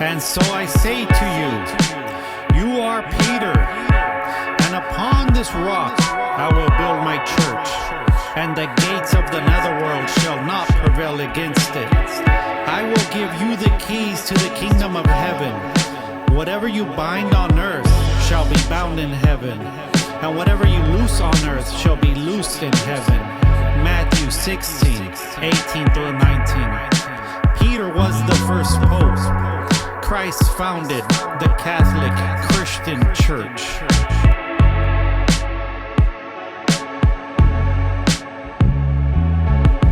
And so I say to you, you are Peter, and upon this rock I will build my church, and the gates of the netherworld shall not prevail against it. I will give you the keys to the kingdom of heaven. Whatever you bind on earth shall be bound in heaven, and whatever you loose on earth shall be loosed in heaven. Matthew 16:18-19. Peter was the first pope. Christ founded the Catholic Christian Church.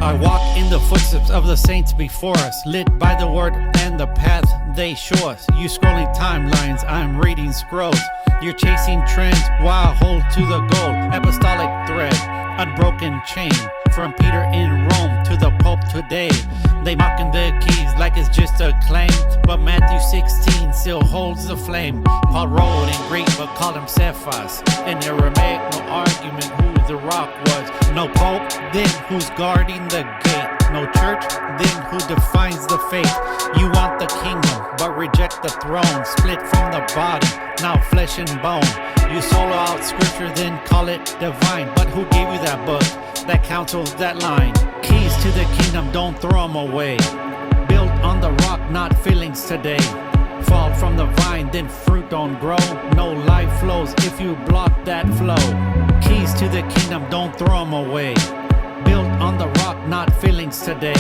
I walk in the footsteps of the saints before us, lit by the word and the path they show us. You scrolling timelines, I'm reading scrolls. You're chasing trends while I hold to the goal. Apostolic thread, unbroken chain, from Peter in Rome to the Pope today. They mocking the keys like it's just a claim, but Matthew 16 still holds the flame. Paul wrote in Greek but called him Cephas. In Aramaic, no argument who the rock was. No Pope, then who's guarding the gate? No church, then who defines the faith? You want the kingdom, but reject the throne. Split from the body, now flesh and bone. You solo out scripture, then call it divine. But who gave you that book, that counsel, that line? Keys to the kingdom, don't throw them away. Built on the rock, not feelings today. Fall from the vine, then fruit don't grow. No life flows if you block that flow. Keys to the kingdom, don't throw them away. Built on the rock, not feelings today.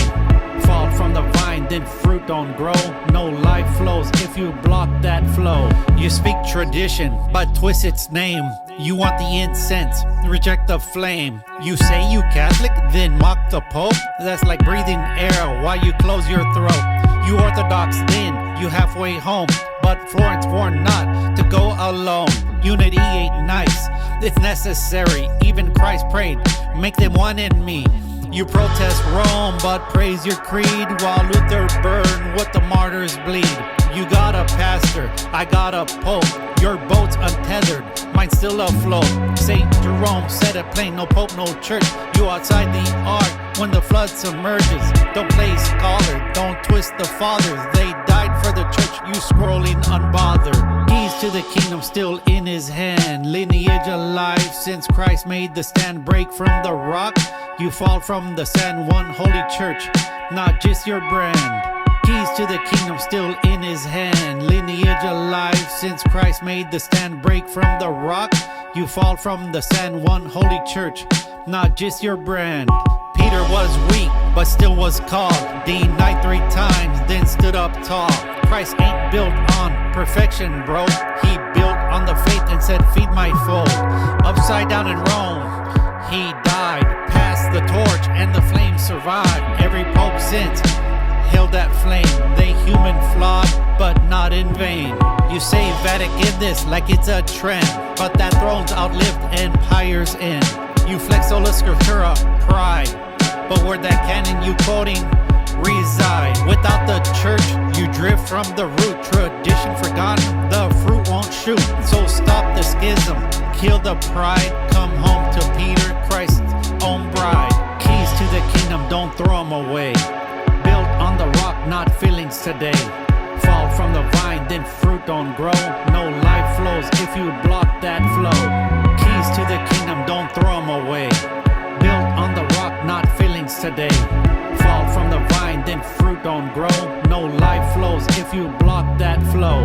Fall from the vine, then fruit don't grow. No life flows if you block that flow. You speak tradition, but twist its name. You want the incense, reject the flame. You say you Catholic, then mock the Pope. That's like breathing air while you close your throat. You Orthodox, then you halfway home, but Florence warned not to go alone. Unity ain't nice, it's necessary. Even Christ prayed, make them one in me. You protest Rome, but praise your creed, while Luther burned what the martyrs bleed. You got a pastor, I got a pope. Your boat's untethered, mine's still afloat. St. Jerome said it plain, no pope, no church. You outside the ark when the flood submerges. Don't play scholar, don't twist the fathers. They died for the church, you scrolling unbothered. Keys to the kingdom still in his hand. Lineage alive since Christ made the stand. Break from the rock, you fall from the sand. One holy church, not just your brand. Keys to the kingdom still in his hand. Lineage alive since Christ made the stand. Break from the rock, you fall from the sand. One holy church, not just your brand. Peter was weak, but still was called. Denied 3 times, then stood up tall. Christ ain't built on perfection, bro. He built on the faith and said, feed my fold. Upside down in Rome, he died. Passed the torch and the flame survived. Every pope since held that flame. They human flawed, but not in vain. You say Vatican this like it's a trend, but that throne's outlived empires end. You flex sola scriptura, pride, but where that canon you quoting reside. Without the church, you drift from the root. Tradition forgotten, the fruit won't shoot. So stop the schism, kill the pride. Come home to Peter, Christ's own bride. Keys to the kingdom, don't throw them away. Built on the rock, not feelings today. Fall from the vine, then fruit don't grow. No life flows if you block that flow. Keys to the kingdom, don't throw them away. Built on the rock, not feelings today. Fall from the vine, then fruit don't grow. No life flows if you block that flow.